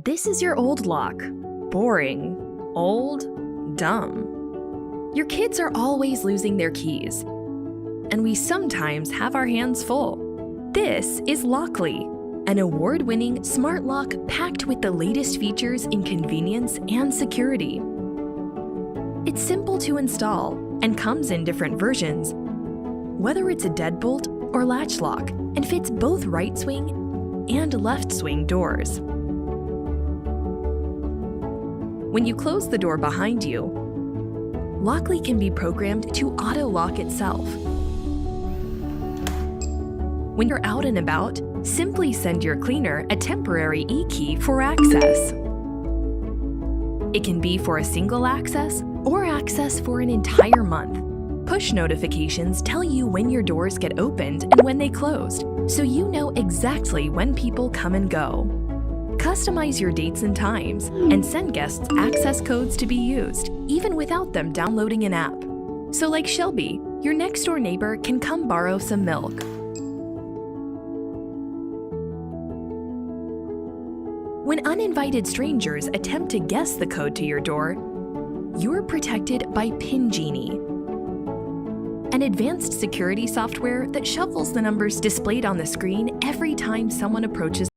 This is your old lock. Boring, old, dumb. Your kids are always losing their keys, and we sometimes have our hands full. This is Lockly, an award-winning smart lock packed with the latest features in convenience and security. It's simple to install and comes in different versions, whether it's a deadbolt or latch lock, and fits both right swing and left swing doors. When you close the door behind you, Lockly can be programmed to auto-lock itself. When you're out and about, simply send your cleaner a temporary e-key for access. It can be for a single access or access for an entire month. Push notifications tell you when your doors get opened and when they closed, so you know exactly when people come and go. Customize your dates and times, and send guests access codes to be used, even without them downloading an app. So like Shelby, your next-door neighbor can come borrow some milk. When uninvited strangers attempt to guess the code to your door, you're protected by PIN Genie, an advanced security software that shuffles the numbers displayed on the screen every time someone approaches